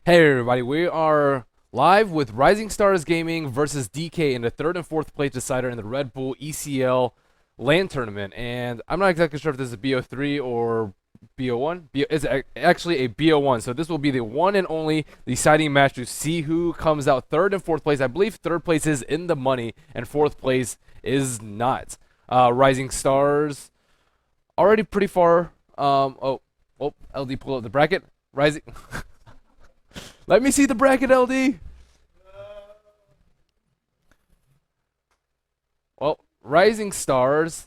Hey everybody, we are live with Rising Stars Gaming versus DK in the third and fourth place decider in the RedBull ECL LAN tournament. And I'm not exactly sure if this is BO3 or BO1. It's actually a BO1, so this will be the one and only deciding match to see who comes out third and fourth place. I believe third place is in the money and fourth place is not. Rising Stars already pretty far. LD pull up the bracket. Rising. Let me see the bracket, LD. Well, Rising Stars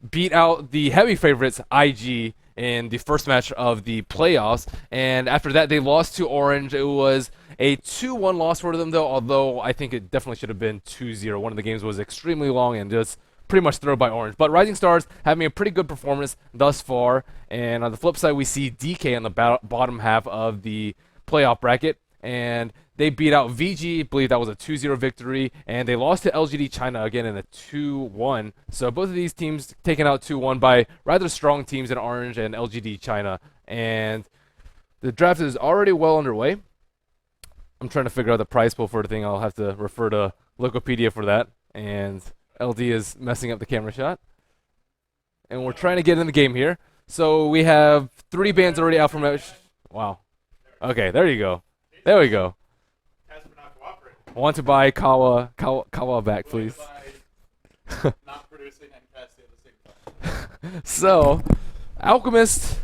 beat out the heavy favorites, IG, in the first match of the playoffs. And after that, they lost to Orange. It was a 2-1 loss for them, though, although I think it definitely should have been 2-0. One of the games was extremely long and just pretty much thrown by Orange. But Rising Stars having a pretty good performance thus far. And on the flip side, we see DK on the bottom half of the playoff bracket, and they beat out VG. I believe that was a 2-0 victory, and they lost to LGD China again in a 2-1. So both of these teams taken out 2-1 by rather strong teams in Orange and LGD China. And the draft is already well underway. I'm trying to figure out the prize pool for the thing. I'll have to refer to Wikipedia for that. And LD is messing up the camera shot. And we're trying to get in the game here. So we have 3 bands already out from it. Wow. Okay, there you go. There we go. Want to buy Kawa back, please. Not producing and casting at the same time. So, Alchemist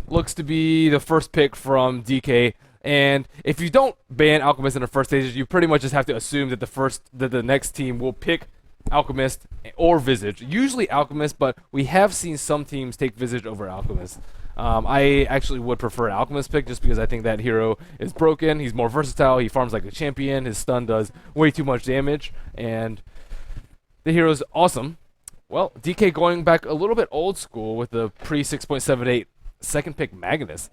looks to be the first pick from DK, and if you don't ban Alchemist in the first stages, you pretty much just have to assume that the next team will pick Alchemist or Visage. Usually Alchemist, but we have seen some teams take Visage over Alchemist. I actually would prefer Alchemist pick just because I think that hero is broken. He's more versatile. He farms like a champion. His stun does way too much damage, and the hero's awesome. Well, DK going back a little bit old school with the pre-6.78 second pick Magnus.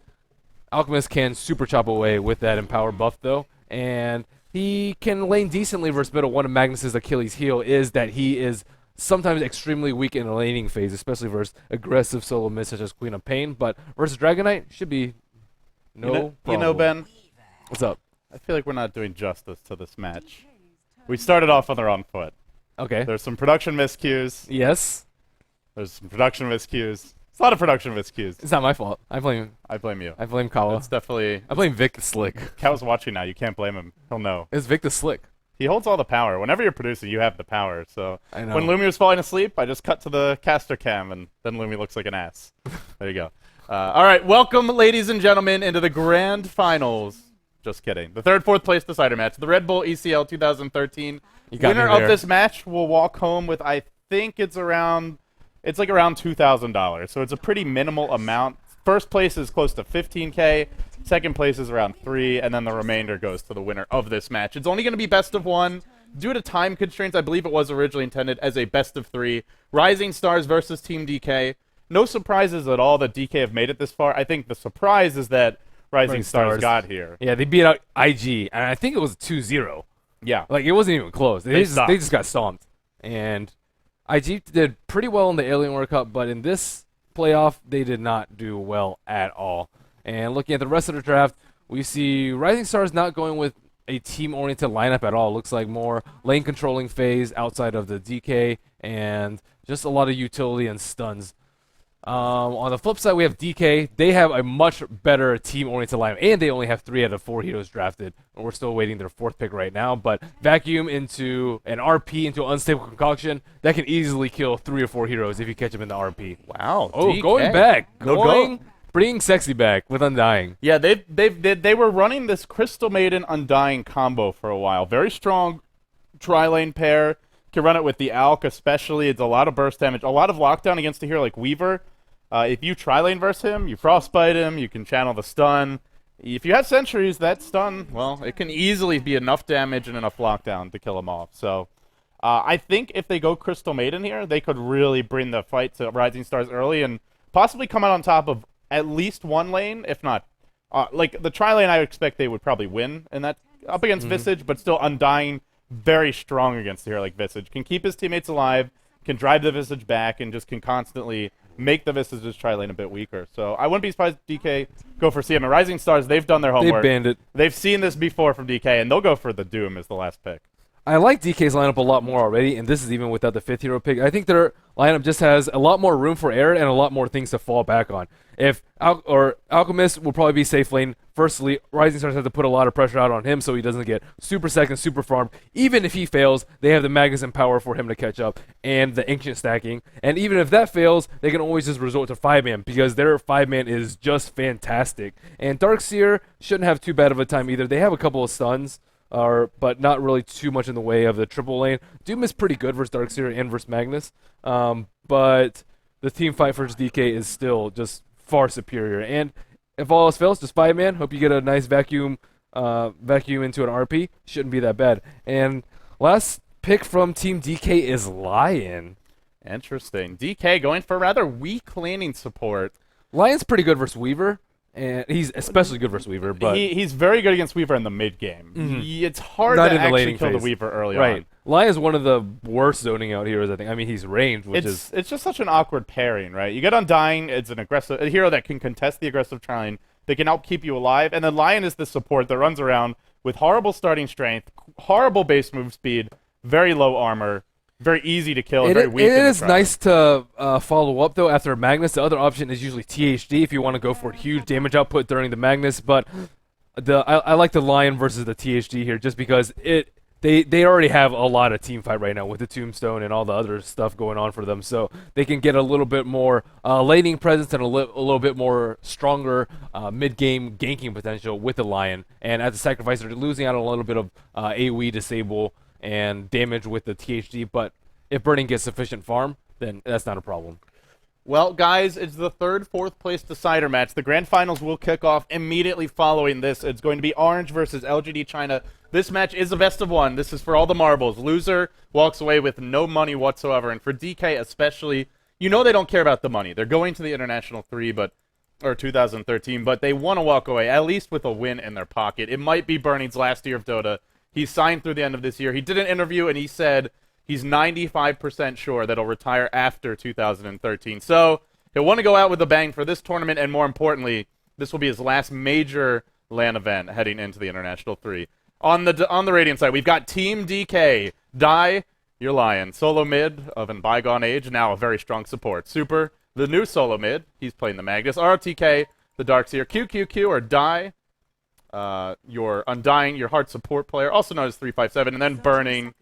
Alchemist can super chop away with that Empower buff though, and he can lane decently versus middle. One of Magnus's Achilles heel is that he is sometimes extremely weak in the laning phase, especially versus aggressive solo mids such as Queen of Pain, but versus Dragonite should be no problem. Ben, What's up? I feel like we're not doing justice to this match. We started off on the wrong foot. Okay. There's some production miscues. Yes. There's some production miscues. It's a lot of production miscues. It's not my fault. I blame you. I blame Kawa. It's definitely... I blame Vic the Slick. Cow's watching now. You can't blame him. He'll know. It's Vic the Slick. He holds all the power. Whenever you're producing, you have the power. So I know. when Lumi was falling asleep, I just cut to the caster cam, and then Lumi looks like an ass. There you go. All right, welcome, ladies and gentlemen, into the grand finals. Just kidding. The third, fourth place decider match. The RedBull ECL 2013. Winner of this match will walk home with, I think it's around $2,000. So it's a pretty minimal amount. First place is close to 15K. Second place is around 3, and then the remainder goes to the winner of this match. It's only going to be best of 1. Due to time constraints, I believe it was originally intended as a best of 3. Rising Stars versus Team DK. No surprises at all that DK have made it this far. I think the surprise is that Rising Stars got here. Yeah, they beat out IG, and I think it was 2-0. Yeah. Like, it wasn't even close. They just got stomped. And IG did pretty well in the Alien World Cup, but in this playoff, they did not do well at all. And looking at the rest of the draft, we see Rising Stars not going with a team-oriented lineup at all. Looks like more lane-controlling phase outside of the DK and just a lot of utility and stuns. On the flip side, we have DK. They have a much better team-oriented lineup, and they only have 3 out of 4 heroes drafted. And we're still waiting their 4th pick right now. But Vacuum into an RP into Unstable Concoction, that can easily kill 3 or 4 heroes if you catch them in the RP. Wow. Oh, DK. going back. Bringing Sexy back with Undying. Yeah, they were running this Crystal Maiden Undying combo for a while. Very strong tri-lane pair. Can run it with the Alk especially. It's a lot of burst damage, a lot of lockdown against a hero like Weaver. If you tri-lane versus him, you frostbite him, you can channel the stun. If you have sentries, that stun, well, it can easily be enough damage and enough lockdown to kill him off. So I think if they go Crystal Maiden here, they could really bring the fight to Rising Stars early and possibly come out on top of at least one lane, if not, like the tri-lane, I expect they would probably win in that up against Visage, but still Undying, very strong against a hero like Visage. Can keep his teammates alive, can drive the Visage back, and just can constantly make the Visage's tri-lane a bit weaker. So I wouldn't be surprised if DK go for CM. And RisingStars, they've done their homework. They banned it. They've seen this before from DK, and they'll go for the Doom as the last pick. I like DK's lineup a lot more already, and this is even without the 5th hero pick. I think their lineup just has a lot more room for error and a lot more things to fall back on. If Alchemist will probably be safe lane, firstly, RisingStars have to put a lot of pressure out on him so he doesn't get super second, super farm. Even if he fails, they have the Magus and power for him to catch up, and the Ancient stacking. And even if that fails, they can always just resort to 5-man, because their 5-man is just fantastic. And Darkseer shouldn't have too bad of a time either. They have a couple of stuns, but not really too much in the way of the triple lane. Doom is pretty good versus Darkseer and versus Magnus, but the team fight versus DK is still just far superior. And if all else fails, just 5-man. Hope you get a nice vacuum into an RP. Shouldn't be that bad. And last pick from Team DK is Lion. Interesting. DK going for rather weak laning support. Lion's pretty good versus Weaver. And he's especially good versus Weaver, but he's very good against Weaver in the mid game. It's hard Not to in the actually laning kill the phase. Weaver early right. on. Lion's one of the worst zoning out heroes, I think. I mean, he's ranged, which is It's just such an awkward pairing, right? You get Undying, it's a hero that can contest the aggressive trine. They can help keep you alive, and then Lion is the support that runs around with horrible starting strength, horrible base move speed, very low armor, very easy to kill, and very weak. It in the is trine. nice to follow up, though, after Magnus. The other option is usually THD if you want to go for huge damage output during the Magnus, but I like the Lion versus the THD here just because they already have a lot of team fight right now with the Tombstone and all the other stuff going on for them, so they can get a little bit more laning presence and a little bit more stronger mid-game ganking potential with the Lion, and at the sacrifice they're losing out on a little bit of AoE disable and damage with the THD, but if Burning gets sufficient farm, then that's not a problem. Well, guys, it's the fourth place decider match. The grand finals will kick off immediately following this. It's going to be Orange versus LGD China. This match is a best of one. This is for all the marbles. Loser walks away with no money whatsoever, and for DK especially, you know they don't care about the money. They're going to the International 2013, but they want to walk away at least with a win in their pocket. It might be Burning's last year of Dota. He's signed through the end of this year. He did an interview, and he said he's 95% sure that he'll retire after 2013. So he'll want to go out with a bang for this tournament, and more importantly, this will be his last major LAN event heading into the International 3. On the Radiant side, we've got Team DK. Die, your Lion. Solo mid of an bygone age, now a very strong support. Super, the new solo mid. He's playing the Magnus. RTK, the Darkseer. QQQ, or Die. Your Undying, your hard support player, also known as 357, and then Burning.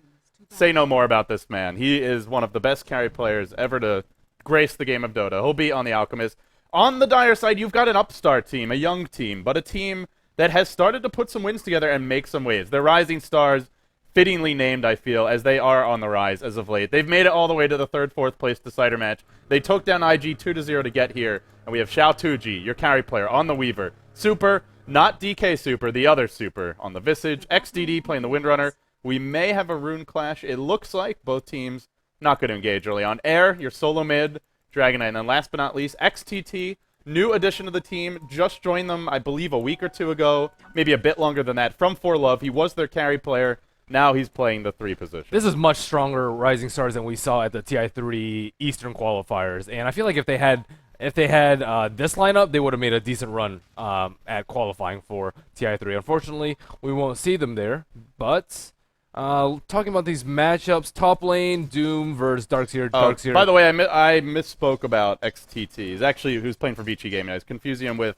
Say no more about this man. He is one of the best carry players ever to grace the game of Dota. He'll be on the Alchemist. On the Dire side, you've got an upstart team, a young team, but a team that has started to put some wins together and make some waves. They're RisingStars, fittingly named, I feel, as they are on the rise as of late. They've made it all the way to the fourth place decider match. They took down IG 2-0 to get here, and we have Xiao Tuji, your carry player, on the Weaver. Super, not DK Super, the other Super, on the Visage. XDD playing the Windrunner. We may have a rune clash. It looks like both teams not going to engage early on. Air, your solo mid, Dragonite. And then last but not least, XTT, new addition to the team. Just joined them, I believe, a week or two ago. Maybe a bit longer than that. From 4Love, he was their carry player. Now he's playing the 3 position. This is much stronger RisingStars than we saw at the TI3 Eastern qualifiers, and I feel like if they had this lineup, they would have made a decent run at qualifying for TI3. Unfortunately, we won't see them there, but talking about these matchups, top lane, Doom versus Darkseer. By the way, I misspoke about XTT. He's actually who's playing for Vici Gaming. I was confusing him with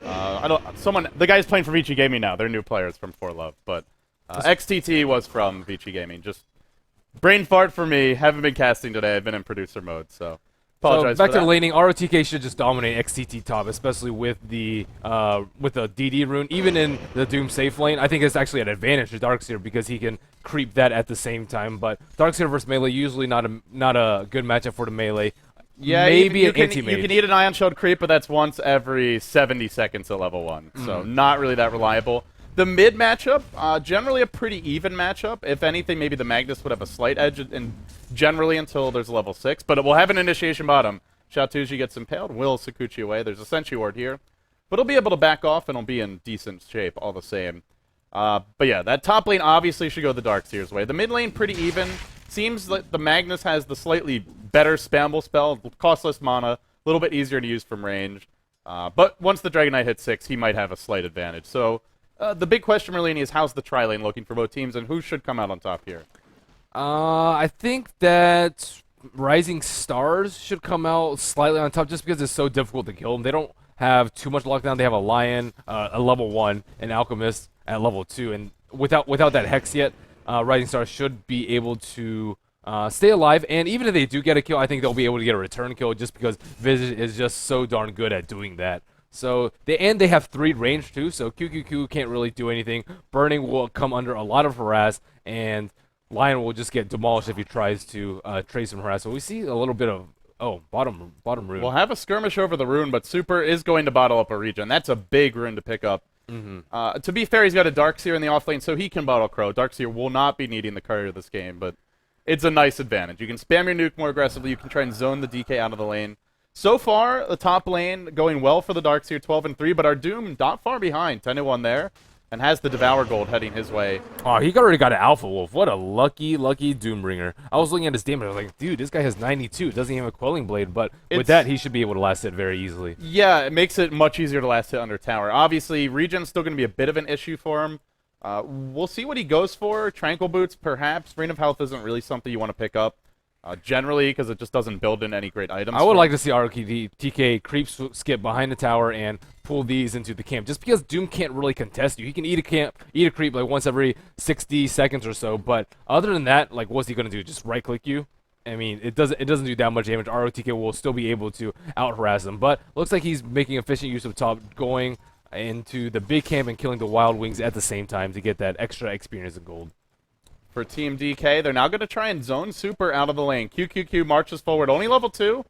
the guy's playing for Vici Gaming now. They're new players from 4Love, but XTT was from Vici Gaming. Just brain fart for me. Haven't been casting today. I've been in producer mode, so apologize. So back for to that. the laning, ROTK should just dominate XTT top, especially with the DD rune. Even in the Doom safe lane, I think it's actually an advantage to Darkseer because he can creep that at the same time. But Darkseer versus melee usually not a good matchup for the melee. Yeah, maybe you an can anti-mage. you can eat an Ion Shield creep, but that's once every 70 seconds at level 1, so not really that reliable. The mid matchup, generally a pretty even matchup. If anything, maybe the Magnus would have a slight edge generally until there's level 6, but it will have an initiation bottom. Shatuji gets impaled, will Sakuchi away. There's a Sentry Ward here, but he'll be able to back off and he'll be in decent shape all the same. But yeah, that top lane obviously should go the Darkseer's way. The mid lane pretty even. Seems like the Magnus has the slightly better spammable spell, cost less mana, little bit easier to use from range. But once the Dragon Knight hits 6, he might have a slight advantage. So the big question, Merlini, is how's the tri-lane looking for both teams, and who should come out on top here? I think that RisingStars should come out slightly on top just because it's so difficult to kill them. They don't have too much lockdown. They have a Lion, a level 1, and Alchemist at level 2. And without that Hex yet, RisingStars should be able to stay alive. And even if they do get a kill, I think they'll be able to get a return kill just because Visage is just so darn good at doing that. So they have 3 range too, so QQQ can't really do anything. Burning will come under a lot of harass, and Lion will just get demolished if he tries to trace and harass. So we see a little bit of bottom rune. We'll have a skirmish over the rune, but Super is going to bottle up a regen. That's a big rune to pick up. To be fair, he's got a Darkseer in the offlane, so he can bottle Crow. Darkseer will not be needing the courier this game, but it's a nice advantage. You can spam your nuke more aggressively. You can try and zone the DK out of the lane. So far, the top lane going well for the Darkseer, 12-3, but our Doom not far behind, 10-1 there, and has the Devour Gold heading his way. Oh, he already got an Alpha Wolf. What a lucky Doombringer. I was looking at his damage. I was like, dude, this guy has 92. Doesn't even have a Quelling Blade, but with that, he should be able to last hit very easily. Yeah, it makes it much easier to last hit under tower. Obviously, regen's still going to be a bit of an issue for him. We'll see what he goes for. Tranquil Boots, perhaps. Rain of Health isn't really something you want to pick up. Generally, because it just doesn't build in any great items. I would like to see TK creep skip behind the tower and pull these into the camp. Just because Doom can't really contest you. He can eat a creep like once every 60 seconds or so. But other than that, like, what's he going to do? Just right-click you? I mean, it doesn't do that much damage. ROTK will still be able to out-harass him. But looks like he's making efficient use of top, going into the big camp and killing the Wild Wings at the same time to get that extra experience and gold. For Team DK, they're now going to try and zone Super out of the lane. QQQ marches forward. Only level 2.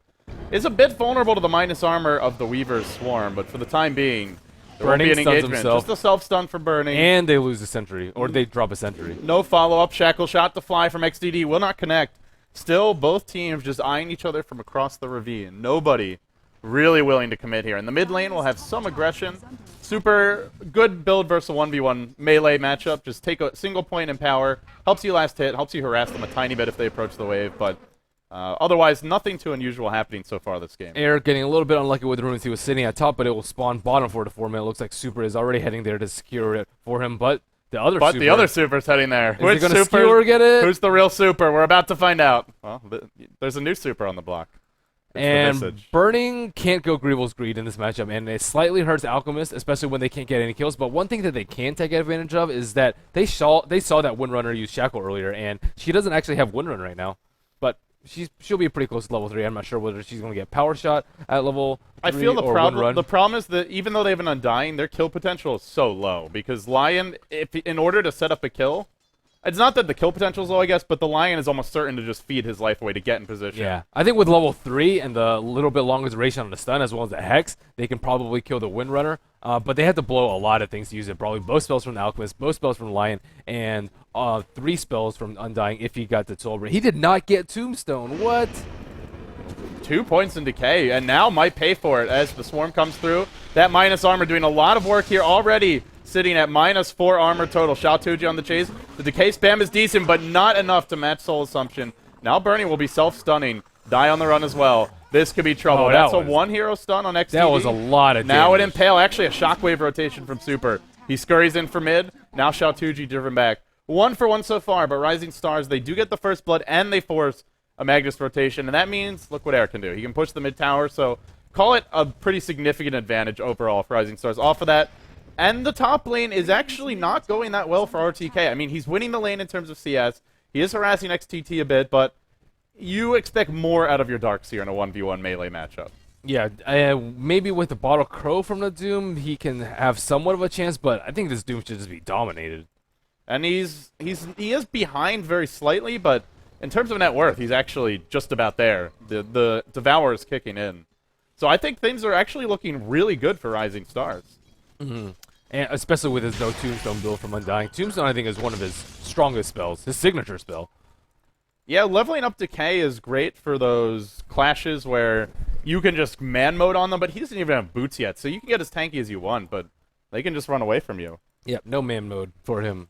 Is a bit vulnerable to the minus armor of the Weaver's Swarm, but for the time being, there won't be an engagement. Just a self-stun for Burning. And they lose a sentry, or they drop a sentry. No follow-up. Shackle shot to fly from XDD. Will not connect. Still, both teams just eyeing each other from across the ravine. Nobody really willing to commit here. In the mid lane, we'll have some aggression. Super good build versus a 1v1 melee matchup. Just take a single point in power. Helps you last hit. Helps you harass them a tiny bit if they approach the wave. But otherwise, nothing too unusual happening so far this game. Air getting a little bit unlucky with the runes. He was sitting at top, but it will spawn bottom for the 4 minute. Looks like Super is already heading there to secure it for him. But the other Super's heading there. Is he gonna skewer get it? Who's the real Super? We're about to find out. Well, there's a new Super on the block. And Burning can't go Greevil's Greed in this matchup, and it slightly hurts Alchemist, especially when they can't get any kills. But one thing that they can take advantage of is that they saw that Windrunner use Shackle earlier, and she doesn't actually have Windrun right now. But she'll be pretty close to level 3. I'm not sure whether she's going to get Power Shot at level 3 I feel or Windrun. The problem is that even though they have an Undying, their kill potential is so low. Because Lion, in order to set up a kill, it's not that the kill potential is low, I guess, but the Lion is almost certain to just feed his life away to get in position. Yeah, I think with level 3 and the little bit longer duration on the stun as well as the Hex, they can probably kill the Windrunner. But they have to blow a lot of things to use it. Probably both spells from the Alchemist, both spells from the Lion, and 3 spells from Undying if he got the Soul. He did not get Tombstone. What? 2 points in Decay, and now might pay for it as the Swarm comes through. That minus armor doing a lot of work here already. Sitting at -4 armor total. Xiaotuji on the chase. The Decay spam is decent, but not enough to match Soul Assumption. Now Bernie will be self-stunning. Die on the run as well. This could be trouble. That's a 1-hero stun on XTD. That was a lot of damage. Now it Impale. Actually, a Shockwave rotation from Super. He scurries in for mid. Now Xiaotuji driven back. 1 for 1 so far, but RisingStars, they do get the first blood, and they force a Magnus rotation. And that means, look what Air can do. He can push the mid tower, so call it a pretty significant advantage overall for RisingStars. Off of that, and the top lane is actually not going that well for RTK. I mean, he's winning the lane in terms of CS. He is harassing XTT a bit, but you expect more out of your Darkseer in a 1v1 melee matchup. Yeah, maybe with the Bottle Crow from the Doom, he can have somewhat of a chance, but I think this Doom should just be dominated. And he is behind very slightly, but in terms of net worth, he's actually just about there. The Devour is kicking in. So I think things are actually looking really good for RisingStars. Mm-hmm. And especially with his no Tombstone build from Undying. Tombstone, I think, is one of his strongest spells, his signature spell. Yeah, leveling up Decay is great for those clashes where you can just man mode on them, but he doesn't even have boots yet, so you can get as tanky as you want, but they can just run away from you. Yep, no man mode for him.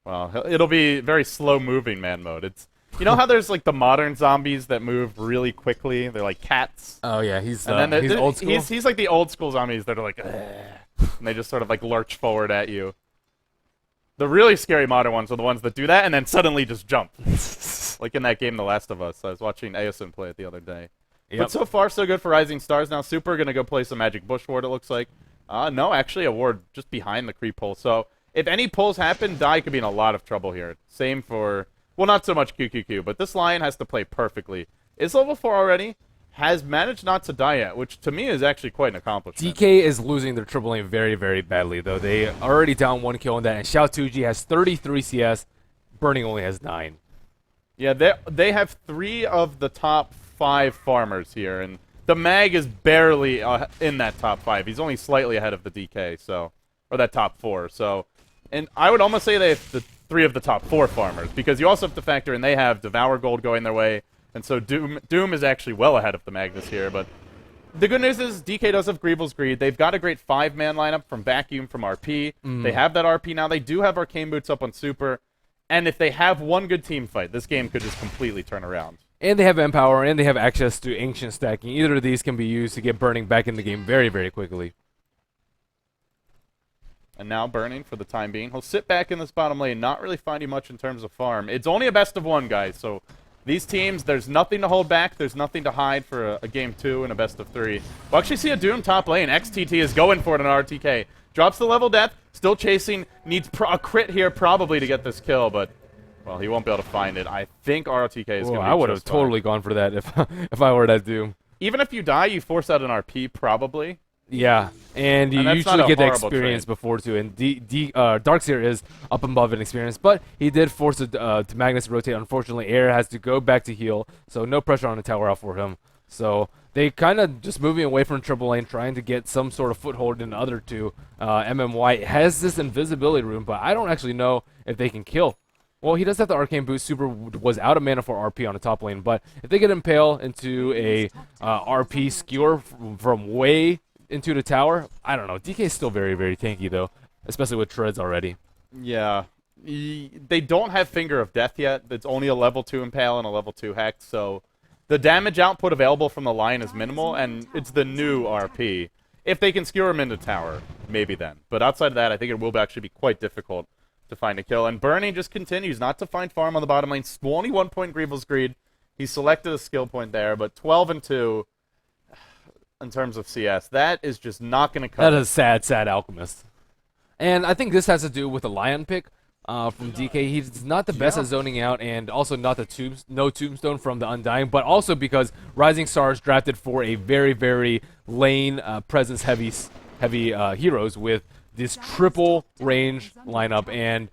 Well, it'll be very slow-moving man mode. You know how there's like the modern zombies that move really quickly? They're like cats. Oh yeah, he's He's old school. He's like the old school zombies that are like, and they just sort of like lurch forward at you. The really scary modern ones are the ones that do that and then suddenly just jump. Like in that game, The Last of Us. I was watching Aosin play it the other day. Yep. But so far, so good for Rising Stars. Now Super going to go play some Magic Bush Ward, it looks like. No, actually a ward just behind the creep pole. So if any pulls happen, Dai could be in a lot of trouble here. Same for, well, not so much QQQ, but this Lion has to play perfectly. Is level 4 already. Has managed not to die yet, which to me is actually quite an accomplishment. DK is losing their triple lane very, very badly, though. They are already down 1 kill on that, and Xiao Tuji has 33 CS. Burning only has 9. Yeah, they have 3 of the top 5 farmers here, and the Mag is barely in that top 5. He's only slightly ahead of the DK, so, or that top 4. So, and I would almost say they have the 3 of the top 4 farmers, because you also have to factor in they have Devour Gold going their way, and so Doom is actually well ahead of the Magnus here. But the good news is DK does have Greevil's Greed. They've got a great 5-man lineup from Vacuum, from RP. They have that RP now. They do have Arcane Boots up on Super. And if they have one good team fight, this game could just completely turn around. And they have Empower, and they have access to Ancient Stacking. Either of these can be used to get Burning back in the game very, very quickly. And now Burning, for the time being, he'll sit back in this bottom lane, not really finding much in terms of farm. It's only a best of 1, guys, so these teams, there's nothing to hold back. There's nothing to hide for a game 2 and a best of 3. We'll actually see a Doom top lane. XTT is going for it on RTK. Drops the level death, still chasing, needs a crit here probably to get this kill, but, well, he won't be able to find it. I think RTK is going to be I would have just fine. totally gone for that if I were that Doom. Even if you die, you force out an RP, probably. Yeah, and you that's not usually a get the horrible experience trade. before, too. And Darkseer is up above in experience, but he did force it to Magnus to rotate. Unfortunately, Air has to go back to heal, so no pressure on the tower out for him. So they kind of just moving away from triple lane, trying to get some sort of foothold in the other two. MMY has this invisibility room, but I don't actually know if they can kill. Well, he does have the Arcane Boost. Super was out of mana for RP on the top lane, but if they get Impale into a RP skewer from way into the tower, I don't know. DK is still very, very tanky, though, especially with treads already. Yeah. They don't have Finger of Death yet. It's only a level 2 Impale and a level 2 Hex, so the damage output available from the Lion is minimal, and it's the new RP. If they can skewer him into tower, maybe then. But outside of that, I think it will actually be quite difficult to find a kill. And Burning just continues not to find farm on the bottom lane. Only 1 point Greevil's Greed. He selected a skill point there, but 12 and 2 in terms of CS. That is just not going to cut. That is sad, sad Alchemist. And I think this has to do with the Lion pick from DK. He's not the best at zoning out, and also not the no Tombstone from the Undying, but also because Rising Stars drafted for a very, very lane presence heavy heroes with this triple range lineup, and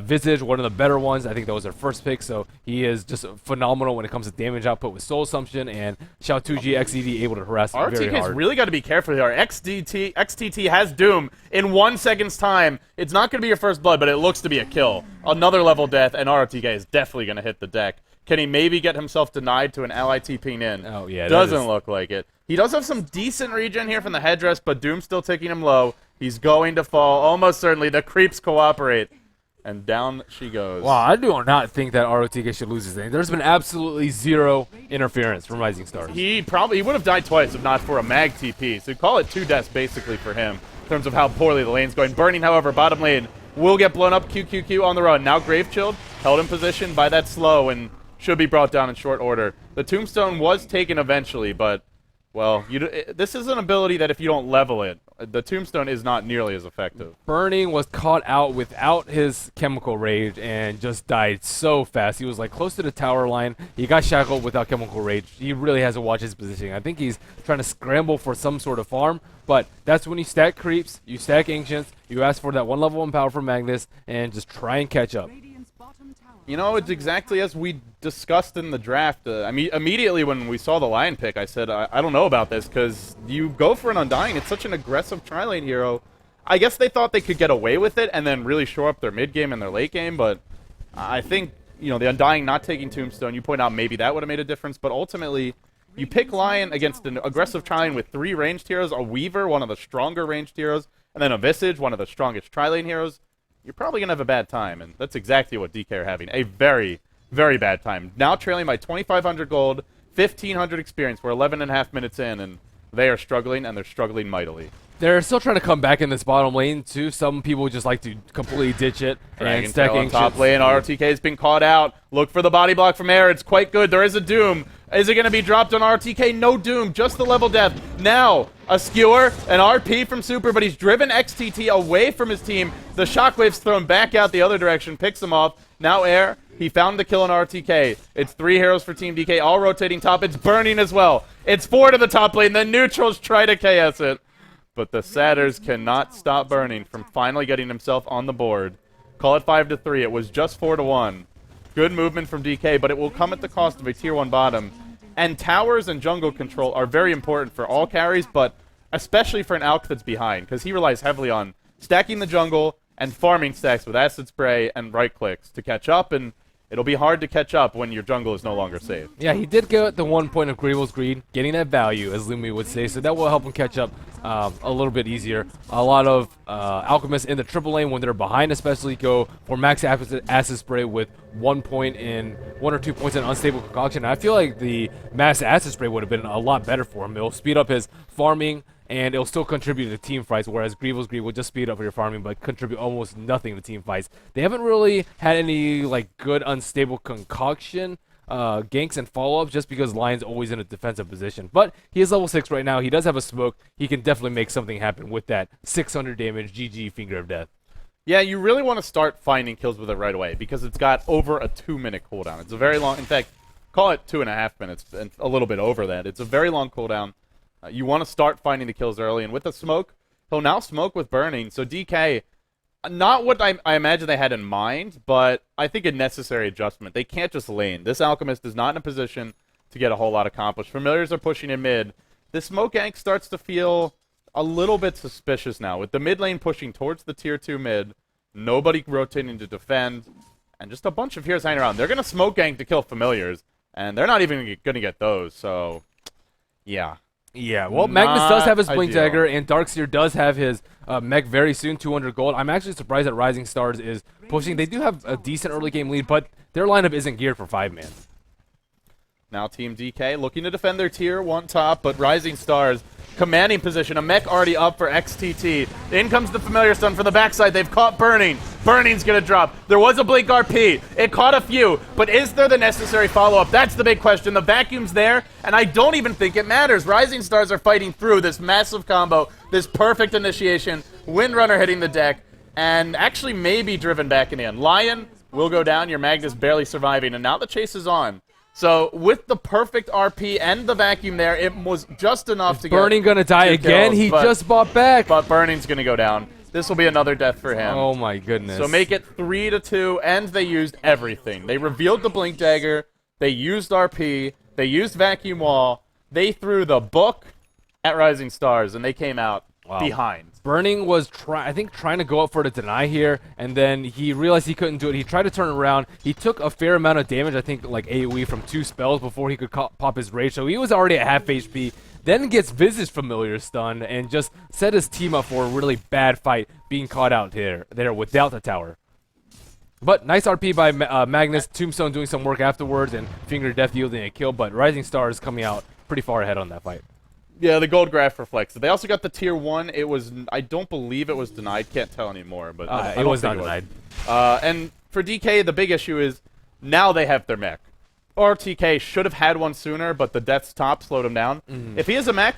Visage, one of the better ones. I think that was their first pick, so he is just phenomenal when it comes to damage output with Soul Assumption, and Xiao Tuji XED able to harass him very RTK's hard. really got to be careful here. XTT has Doom in 1 second's time. It's not going to be your first blood, but it looks to be a kill. Another level death, and RTK is definitely going to hit the deck. Can he maybe get himself denied to an ally TPing in? Oh, yeah. Doesn't look like it. He does have some decent regen here from the headdress, but Doom's still taking him low. He's going to fall, almost certainly. The creeps cooperate. And down she goes. Wow, I do not think that ROTK should lose his thing. There's been absolutely zero interference from Rising Stars. He would have died twice if not for a mag TP. So call it 2 deaths basically for him in terms of how poorly the lane's going. Burning, however, bottom lane will get blown up. QQQ on the run. Now Grave Chilled, held in position by that slow and should be brought down in short order. The Tombstone was taken eventually, but, well, this is an ability that if you don't level it, the Tombstone is not nearly as effective. Burning was caught out without his Chemical Rage and just died so fast. He was like close to the tower line. He got shackled without Chemical Rage. He really has to watch his positioning. I think he's trying to scramble for some sort of farm, but that's when you stack creeps, you stack Ancients, you ask for that 1 level 1 power from Magnus, and just try and catch up. You know, it's exactly as we discussed in the draft. I mean, immediately when we saw the Lion pick, I said, I don't know about this, because you go for an Undying. It's such an aggressive tri-lane hero. I guess they thought they could get away with it and then really shore up their mid-game and their late game, but I think, you know, the Undying not taking Tombstone, you point out maybe that would have made a difference, but ultimately, you pick Lion against an aggressive tri-lane with 3 ranged heroes, a Weaver, one of the stronger ranged heroes, and then a Visage, one of the strongest tri-lane heroes. You're probably going to have a bad time, and that's exactly what DK are having. A very, Very bad time. Now trailing by 2,500 gold, 1,500 experience. We're 11.5 minutes in, and they are struggling, and they're struggling mightily. They're still trying to come back in this bottom lane, too. Some people just like to completely ditch it and stack on top Ancients. lane. RTK has been caught out. Look for the body block from Air. It's quite good. There is a Doom. Is it going to be dropped on RTK? No Doom, just the level death. Now, a Skewer, an RP from Super, but he's driven XTT away from his team. The Shockwave's thrown back out the other direction, picks him off. Now Air, he found the kill on RTK. It's 3 heroes for Team DK, all rotating top. It's burning as well. It's 4 to the top lane. The neutrals try to KS it. But the Satyrs cannot stop Burning from finally getting himself on the board. Call it 5-3. It was just 4-1. Good movement from DK, but it will come at the cost of a tier 1 bottom. And towers and jungle control are very important for all carries, but especially for an Alk that's behind, because he relies heavily on stacking the jungle and farming stacks with acid spray and right clicks to catch up, and it'll be hard to catch up when your jungle is no longer safe. Yeah, he did get the 1 point of Greevil's Greed, getting that value, as Lumi would say, so that will help him catch up a little bit easier. A lot of Alchemists in the triple lane, when they're behind especially, go for max acid spray with 1 or 2 points in unstable concoction. And I feel like the max acid spray would have been a lot better for him. It'll speed up his farming, and it'll still contribute to team fights, whereas Greevil's Greed will just speed up your farming but contribute almost nothing to team fights. They haven't really had any like good unstable concoction ganks and follow-ups just because Lion's always in a defensive position. But he is level 6 right now. He does have a smoke. He can definitely make something happen with that 600 damage GG Finger of Death. Yeah, you really want to start finding kills with it right away because it's got over a 2-minute cooldown. It's a very long, in fact, call it 2.5 minutes and a little bit over that. It's a very long cooldown. You want to start finding the kills early, and with the smoke, he'll now smoke with Burning. So DK, not what I imagine they had in mind, but I think a necessary adjustment. They can't just lane. This Alchemist is not in a position to get a whole lot accomplished. Familiars are pushing in mid. The smoke gank starts to feel a little bit suspicious now. With the mid lane pushing towards the tier 2 mid, nobody rotating to defend, and just a bunch of heroes hanging around. They're going to smoke gank to kill Familiars, and they're not even going to get those, so yeah. Yeah, well, Magnus does have his Blink ideal. Dagger, and Darkseer does have his mech very soon, 200 gold. I'm actually surprised that RisingStars is pushing. They do have a decent early game lead, but their lineup isn't geared for 5-man. Now Team DK looking to defend their tier 1 top, but RisingStars commanding position. A mech already up for XTT. In comes the Familiar Stun from the backside. They've caught Burning. Burning's going to drop. There was a Blink RP. It caught a few, but is there the necessary follow-up? That's the big question. The vacuum's there, and I don't even think it matters. RisingStars are fighting through this massive combo, this perfect initiation, Windrunner hitting the deck, and actually maybe driven back in the end. Lion will go down. Your Magnus barely surviving, and now the chase is on. So with the perfect RP and the vacuum there, it was just enough to get Burning gonna die again? kills, He just bought back. But Burning's gonna go down. This will be another death for him. Oh my goodness. So make it 3-2, and they used everything. They revealed the Blink Dagger, they used RP, they used Vacuum Wall, they threw the book at RisingStars, and they came out behind. Burning was, I think, trying to go up for the deny here, and then he realized he couldn't do it. He tried to turn around. He took a fair amount of damage, I think like AoE from 2 spells before he could pop his Rage, so he was already at half HP. Then gets Visage Familiar Stun and just set his team up for a really bad fight, being caught out there without the tower. But nice RP by Magnus, Tombstone doing some work afterwards, and Finger of Death yielding a kill, but RisingStars coming out pretty far ahead on that fight. Yeah, the gold graph reflects it. They also got the tier 1. It was, I don't believe it was denied. Can't tell anymore, but it was not denied. And for DK, the big issue is now they have their mech. RTK should have had one sooner, but the death's top slowed him down. If he has a mech,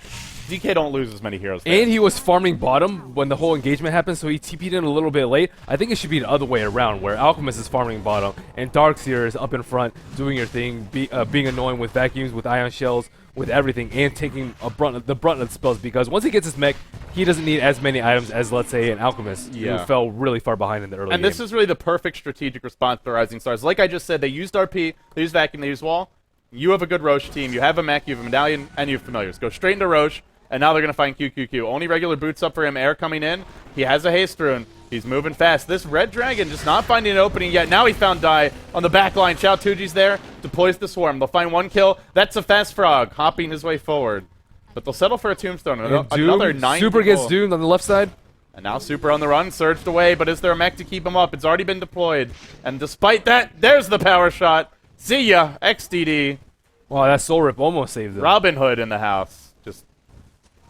DK don't lose as many heroes there. And he was farming bottom when the whole engagement happened, so he TP'd in a little bit late. I think it should be the other way around, where Alchemist is farming bottom, and Darkseer is up in front, doing your thing, being annoying with vacuums, with ion shells, with everything, and taking the brunt of the spells, because once he gets his mech, he doesn't need as many items as, let's say, an Alchemist, who fell really far behind in the early game. And this is really the perfect strategic response to RisingStars. Like I just said, they used RP, they used Vacuum, they used Wall. You have a good Roche team, you have a mech, you have a Medallion, and you have Familiars. Go straight into Roche, and now they're going to find QQQ. Only regular boots up for him, Air coming in. He has a Haste Rune. He's moving fast. This Red Dragon just not finding an opening yet. Now he found Die on the back line. Xiao Tuji's there, deploys the Swarm. They'll find one kill. That's a Fast Frog, hopping his way forward. But they'll settle for a Tombstone. Another 9 Super gets doomed on the left side. And now Super on the run, surged away, but is there a mech to keep him up? It's already been deployed. And despite that, there's the power shot. See ya, XDD. Wow, that Soul Rip almost saved him. Robin Hood in the house. Just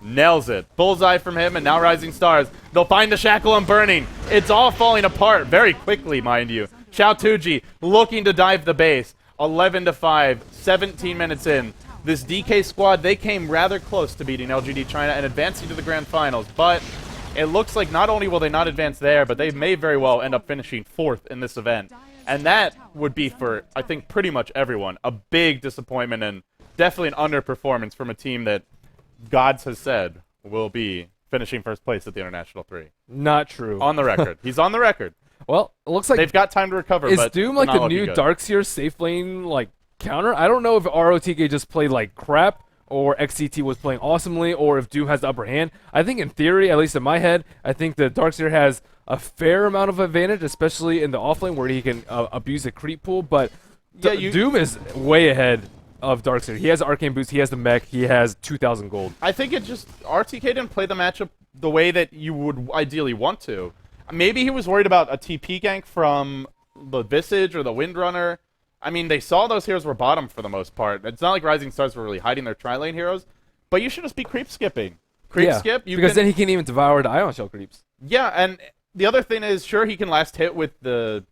nails it. Bullseye from him, and now RisingStars. They'll find the shackle and burning. It's all falling apart very quickly, mind you. Xiaotuji looking to dive the base. 11-5, 17 minutes in. This DK squad, they came rather close to beating LGD China and advancing to the grand finals, but it looks like not only will they not advance there, but they may very well end up finishing 4th in this event. And that would be for, I think, pretty much everyone, a big disappointment and definitely an underperformance from a team that Gods has said will be finishing first place at the International 3. Not true. On the record. He's on the record. Well, it looks like they've got time to recover. Is but Doom like not the looking new good. Darkseer safe lane like counter? I don't know if ROTK just played like crap or XCT was playing awesomely or if Doom has the upper hand. I think in theory, at least in my head, I think the Darkseer has a fair amount of advantage, especially in the offlane where he can abuse the creep pool. But Yeah, Doom is way ahead of Darkseer. He has Arcane Boost, he has the mech, he has 2,000 gold. I think it just RTK didn't play the matchup the way that you would ideally want to. Maybe he was worried about a TP gank from the Visage or the Windrunner. I mean, they saw those heroes were bottom for the most part. It's not like RisingStars were really hiding their tri-lane heroes, but you should just be creep skipping. Creep skip. Because then he can't even devour the Ion Shell creeps. Yeah, and the other thing is, sure, he can last hit with the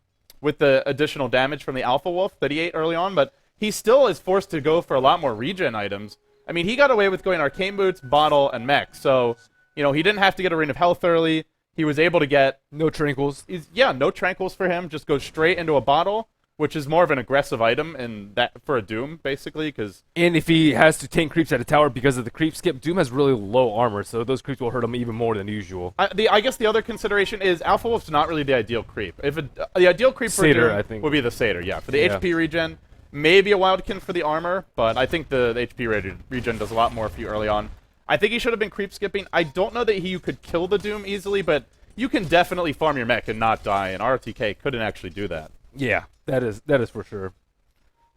additional damage from the Alpha Wolf that he ate early on, but he still is forced to go for a lot more regen items. I mean, he got away with going Arcane Boots, Bottle, and Mech, so, you know, he didn't have to get a Ring of Health early. He was able to get... No Tranquils. Yeah, no Tranquils for him. Just go straight into a Bottle, which is more of an aggressive item in that for a Doom, basically, because... And if he has to tank creeps at a tower because of the creep skip, Doom has really low armor, so those creeps will hurt him even more than usual. I guess the other consideration is Alpha Wolf's not really the ideal creep. The ideal creep for Satyr, Doom I think. would be the Satyr, yeah. For the HP regen, maybe a Wildkin for the armor, but I think the HP regen does a lot more for you early on. I think he should have been creep skipping. I don't know that you could kill the Doom easily, but you can definitely farm your mech and not die, and RTK couldn't actually do that. Yeah, that is for sure.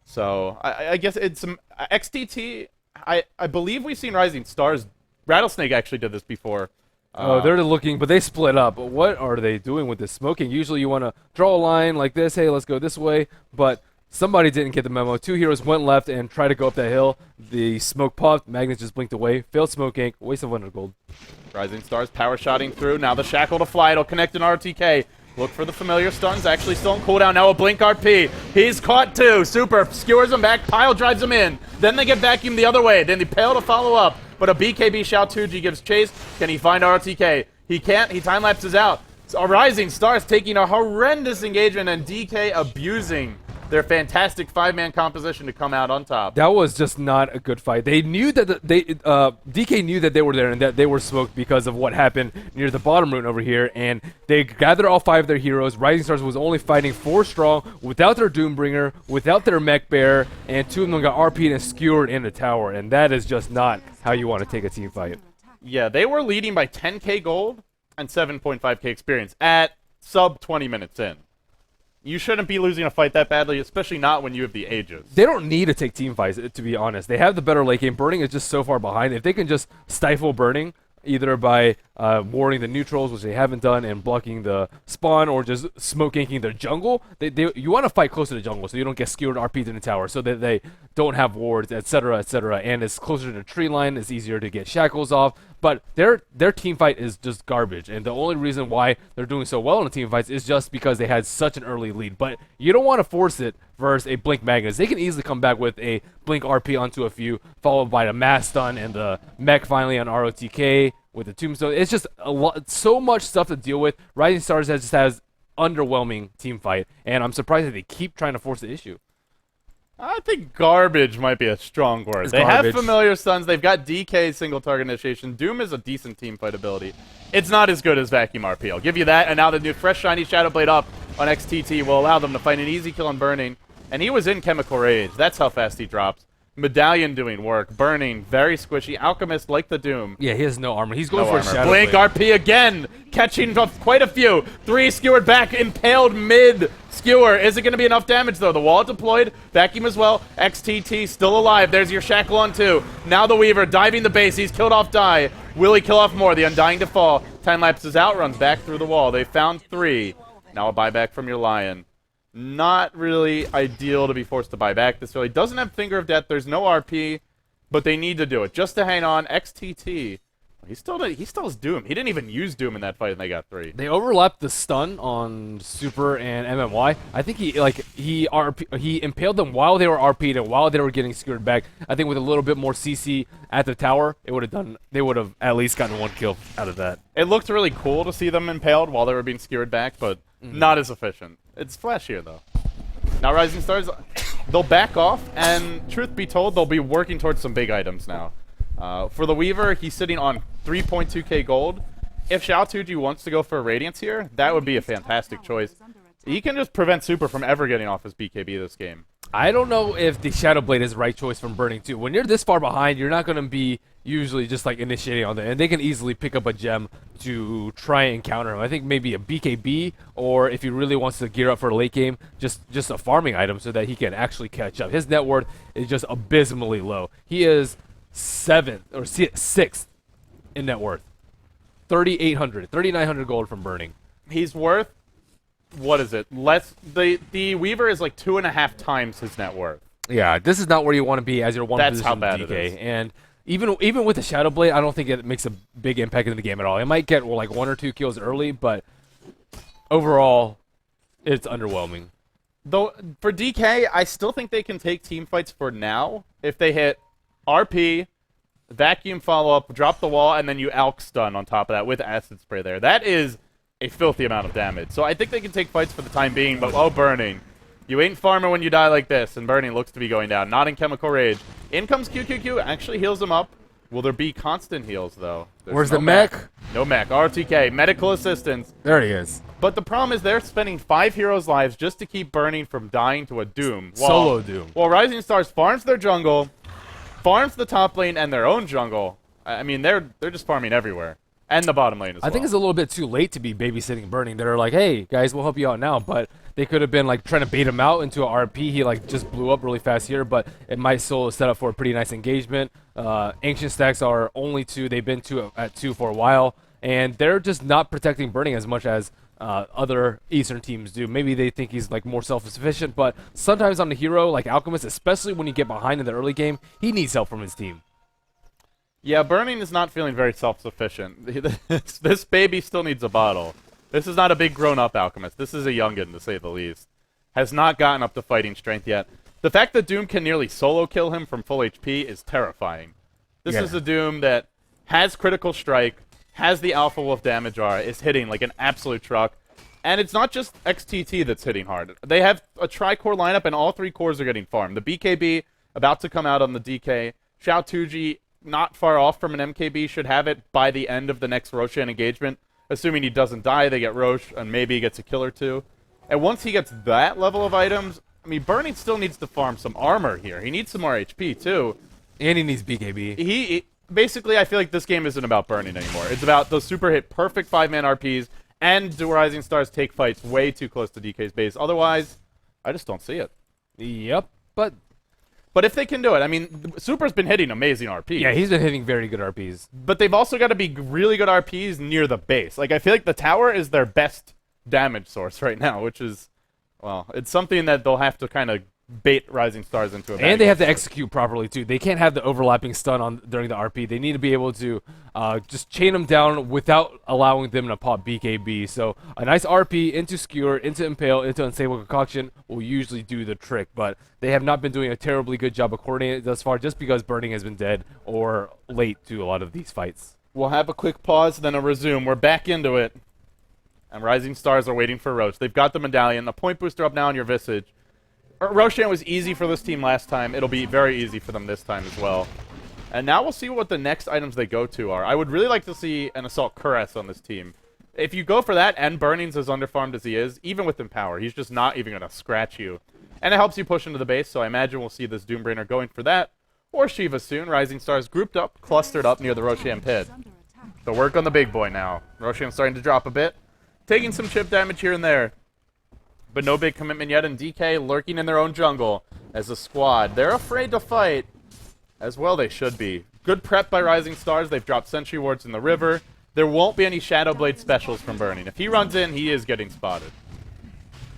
So I guess it's XTT. I believe we've seen RisingStars. Rattlesnake actually did this before. They're looking, but they split up. What are they doing with this smoking? Usually you want to draw a line like this. Hey, let's go this way. But somebody didn't get the memo. 2 heroes went left and tried to go up that hill. The smoke popped. Magnus just blinked away. Failed smoke gank. Waste of 100 gold. RisingStars power shotting through. Now the shackle to fly. It'll connect an RTK. Look for the familiar stuns. Actually still on cooldown. Now a blink RP. He's caught too. Super skewers him back. Pile drives him in. Then they get vacuumed the other way. Then the Pale to follow up. But a BKB Xiaotuji gives chase. Can he find RTK? He can't. He time lapses out. So RisingStars taking a horrendous engagement and DK abusing their fantastic 5-man composition to come out on top. That was just not a good fight. They knew that DK knew that they were there and that they were smoked because of what happened near the bottom rune over here, and they gathered all 5 of their heroes. RisingStars was only fighting 4 strong without their Doombringer, without their Mech Bear, and 2 of them got RP'd and skewered in the tower, and that is just not how you want to take a team fight. Yeah, they were leading by 10k gold and 7.5k experience at sub 20 minutes in. You shouldn't be losing a fight that badly, especially not when you have the Aegis. They don't need to take team fights, to be honest. They have the better late game. Burning is just so far behind. If they can just stifle Burning, either by warding the neutrals, which they haven't done, and blocking the spawn, or just smoke ganking their jungle, you want to fight close to the jungle so you don't get skewered RP'd in the tower, so that they don't have wards, etc., etc. And it's closer to the tree line. It's easier to get shackles off. But their team fight is just garbage, and the only reason why they're doing so well in the team fights is just because they had such an early lead. But you don't want to force it versus a Blink Magnus. They can easily come back with a Blink RP onto a few, followed by the Mass Stun and the Mech finally on ROTK with the Tombstone. It's just a lot, so much stuff to deal with. RisingStars just has underwhelming team fight, and I'm surprised that they keep trying to force the issue. I think garbage might be a strong word. They have familiar stuns. They've got DK single target initiation. Doom is a decent team fight ability. It's not as good as Vacuum RP. I'll give you that. And now the new fresh shiny Shadow Blade up on XTT will allow them to find an easy kill on Burning. And he was in Chemical Rage. That's how fast he drops. Medallion doing work. Burning, very squishy. Alchemist like the Doom. Yeah, he has no armor. He's going for a Shadow Blink Blade. RP again. Catching quite a few. 3 skewered back. Impaled mid. Skewer. Is it going to be enough damage, though? The wall deployed. Vacuum as well. XTT still alive. There's your Shackle on 2. Now the Weaver diving the base. He's killed off Die. Will he kill off more? The Undying to fall. Time lapses out. Runs back through the wall. They found 3. Now a buyback from your Lion. Not really ideal to be forced to buy back this early. Doesn't have Finger of Death. There's no RP, but they need to do it just to hang on. XTT. He still has Doom. He didn't even use Doom in that fight, and they got 3. They overlapped the stun on Super and MMY. I think he impaled them while they were RP'd and while they were getting skewered back. I think with a little bit more CC at the tower, they would have at least gotten 1 kill out of that. It looked really cool to see them impaled while they were being skewered back, but not as efficient. It's flashier though. Now RisingStars, they'll back off, and truth be told, they'll be working towards some big items now. For the Weaver, he's sitting on 3.2k gold. If Xiaotuji wants to go for a Radiance here, that would be a fantastic choice. He can just prevent Super from ever getting off his BKB this game. I don't know if the Shadow Blade is the right choice from Burning too. When you're this far behind, you're not going to be usually just like initiating on them, and they can easily pick up a gem to try and counter him. I think maybe a BKB, or if he really wants to gear up for a late game, just a farming item so that he can actually catch up. His net worth is just abysmally low. He is 7th or 6th in net worth. 3,900 gold from Burning. He's worth, what is it? The Weaver is like 2.5 times his net worth. Yeah, this is not where you want to be as your one That's position how bad DK. it is. And even with the Shadow Blade, I don't think it makes a big impact in the game at all. It might get like 1 or 2 kills early, but overall, it's underwhelming. Though for DK, I still think they can take team fights for now if they hit RP, vacuum follow-up, drop the wall, and then you Alk stun on top of that with Acid Spray there. That is a filthy amount of damage. So I think they can take fights for the time being, but Burning. You ain't farming when you die like this, and Burning looks to be going down. Not in Chemical Rage. In comes QQQ, actually heals him up. Will there be constant heals, though? Where's the mech? No mech. RTK, medical assistance. There he is. But the problem is they're spending 5 heroes' lives just to keep Burning from dying to a Doom. Solo Doom. While RisingStars farms their jungle, farms the top lane and their own jungle. I mean, they're just farming everywhere. And the bottom lane as well. I think it's a little bit too late to be babysitting Burning. They're like, hey, guys, we'll help you out now. But they could have been like trying to bait him out into a RP. He like just blew up really fast here, but it might still set up for a pretty nice engagement. Ancient stacks are only 2. They've been at 2 for a while. And they're just not protecting Burning as much as other Eastern teams do. Maybe they think he's like more self-sufficient, but sometimes on a hero like Alchemist, especially when you get behind in the early game, he needs help from his team. Yeah, Burning is not feeling very self-sufficient. This baby still needs a bottle. This is not a big grown-up Alchemist. This is a youngin', to say the least. Has not gotten up to fighting strength yet. The fact that Doom can nearly solo kill him from full HP is terrifying. This is a Doom that has critical strike, has the Alpha Wolf damage R, is hitting like an absolute truck. And it's not just XTT that's hitting hard. They have a tri-core lineup, and all 3 cores are getting farmed. The BKB about to come out on the DK. Xiaotuji, not far off from an MKB, should have it by the end of the next Roshan engagement. Assuming he doesn't die, they get Roche, and maybe he gets a kill or 2. And once he gets that level of items, I mean, Burning still needs to farm some armor here. He needs some more HP, too. And he needs BKB. Basically, I feel like this game isn't about Burning anymore. It's about those super hit perfect 5-man RPs, and do RisingStars take fights way too close to DK's base. Otherwise, I just don't see it. Yep, but if they can do it, I mean, Super's been hitting amazing RPs. yeah, he's been hitting very good RPs. But they've also got to be really good RPs near the base. Like, I feel like the tower is their best damage source right now, which is, well, it's something that they'll have to kind of bait RisingStars into a bag. And they have to execute properly, too. They can't have the overlapping stun during the RP. They need to be able to just chain them down without allowing them to pop BKB. So a nice RP into Skewer, into Impale, into Unstable Concoction will usually do the trick. But they have not been doing a terribly good job of coordinating thus far just because Burning has been dead or late to a lot of these fights. We'll have a quick pause, then a resume. We're back into it. And RisingStars are waiting for Roche. They've got the medallion. The point booster up now on your Visage. Roshan was easy for this team last time. It'll be very easy for them this time as well. And now we'll see what the next items they go to are. I would really like to see an Assault Cuirass on this team. If you go for that and Burning's as underfarmed as he is, even with Empower, he's just not even going to scratch you. And it helps you push into the base, so I imagine we'll see this Doombrainer going for that. Or Shiva soon. RisingStars grouped up, clustered up near the Roshan pit. The work on the big boy now. Roshan's starting to drop a bit. Taking some chip damage here and there. But no big commitment yet, and DK lurking in their own jungle as a squad. They're afraid to fight. As well they should be. Good prep by RisingStars. They've dropped Sentry Wards in the river. There won't be any Shadow Blade specials from Burning. If he runs in, he is getting spotted.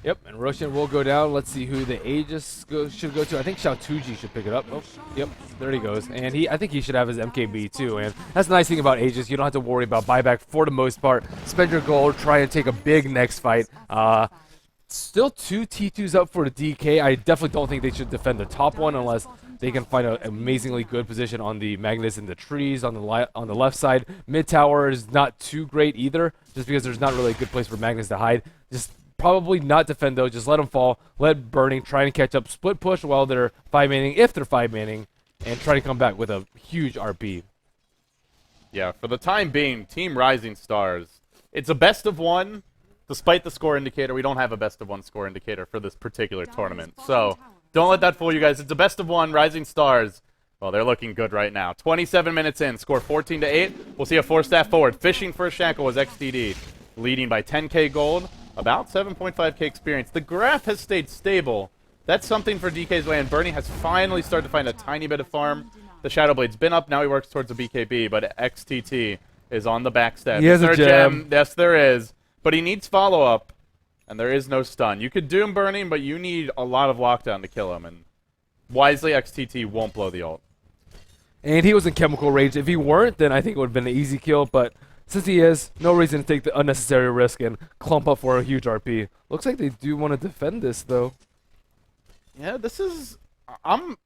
Yep, and Roshan will go down. Let's see who the Aegis should go to. I think Xiao Tuji should pick it up. Oh, yep, there he goes. And I think he should have his MKB too. And that's the nice thing about Aegis. You don't have to worry about buyback for the most part. Spend your gold, try and take a big next fight. Still 2 T2s up for the DK. I definitely don't think they should defend the top one unless they can find an amazingly good position on the Magnus in the trees on the left side. Mid tower is not too great either, just because there's not really a good place for Magnus to hide. Just probably not defend though. Just let them fall. Let Burning try and catch up. Split push while they're 5-manning, if they're 5-manning, and try to come back with a huge RP. Yeah, for the time being, Team Rising Stars. It's a best of one. Despite the score indicator, we don't have a best of one score indicator for this particular tournament. So don't let that fool you guys. It's a best of one. Rising Stars, well, they're looking good right now. 27 minutes in, score 14-8. We'll see a 4-staff forward. Fishing for a shackle was XTD, leading by 10k gold, about 7.5k experience. The graph has stayed stable. That's something for DK's way, and Bernie has finally started to find a tiny bit of farm. The Shadow Blade's been up. Now he works towards a BKB, but XTT is on the backstep. He has a gem. Yes, there is. But he needs follow-up, and there is no stun. You could Doom Burning, but you need a lot of lockdown to kill him, and wisely XTT won't blow the ult. And he was in Chemical Rage. If he weren't, then I think it would have been an easy kill, but since he is, no reason to take the unnecessary risk and clump up for a huge RP. Looks like they do want to defend this, though. Yeah, this is... I'm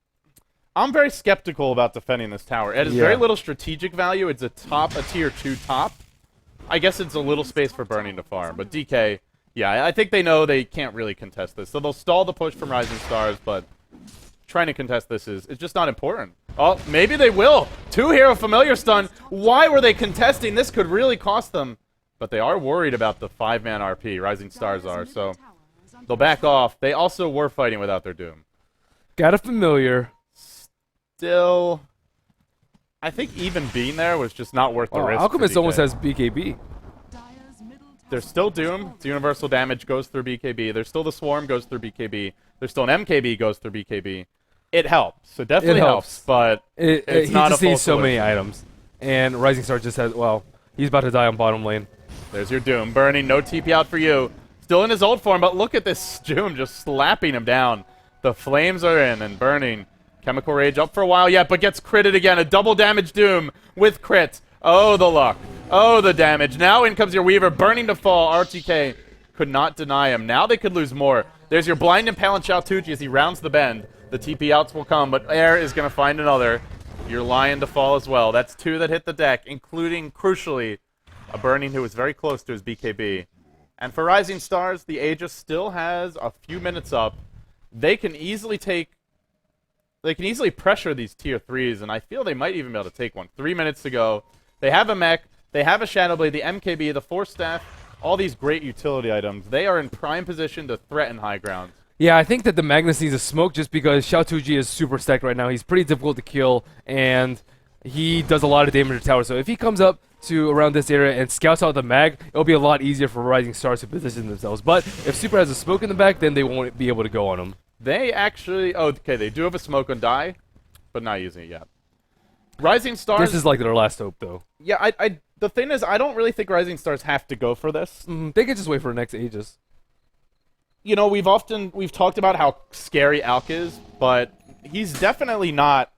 very skeptical about defending this tower. It has very little strategic value. It's a tier 2 top. I guess it's a little space for Burning to farm, but DK, yeah, I think they know they can't really contest this. So they'll stall the push from Rising Stars, but trying to contest this is just not important. Oh, maybe they will. 2 hero familiar stun. Why were they contesting? This could really cost them. But they are worried about the 5-man RP, Rising Stars are, so they'll back off. They also were fighting without their Doom. Got a familiar. Still... I think even being there was just not worth the risk. Alchemist almost has BKB. There's still Doom. It's universal damage, goes through BKB. There's still the Swarm, goes through BKB. There's still an MKB, goes through BKB. It helps. So definitely helps, but it's not a full He just needs so solution. many items. And Rising Star just has, well, he's about to die on bottom lane. There's your Doom. Burning, no TP out for you. Still in his old form, but look at this Doom just slapping him down. The flames are in, and Burning... Chemical Rage up for a while yet, but gets critted again. A double damage Doom with crit. Oh, the luck. Oh, the damage. Now in comes your Weaver. Burning to fall. RTK could not deny him. Now they could lose more. There's your Blind Impalant Xiao Tuji as he rounds the bend. The TP outs will come, but Air is going to find another. Your Lion to fall as well. That's 2 that hit the deck, including, crucially, a Burning who was very close to his BKB. And for Rising Stars, the Aegis still has a few minutes up. They can easily pressure these tier 3s, and I feel they might even be able to take one. 3 minutes to go. They have a mech, they have a Shadow Blade, the MKB, the 4-staff, all these great utility items. They are in prime position to threaten high ground. Yeah, I think that the Magnus needs a smoke just because Xiao Tuji is super stacked right now. He's pretty difficult to kill, and he does a lot of damage to tower. So if he comes up to around this area and scouts out the mag, it'll be a lot easier for Rising Stars to position themselves. But if Super has a smoke in the back, then they won't be able to go on him. They actually... Oh, okay, they do have a smoke on die, but not using it yet. Rising Stars... This is like their last hope, though. Yeah, the thing is, I don't really think Rising Stars have to go for this. They could just wait for the next Aegis. You know, we've talked about how scary Alk is, but he's definitely not...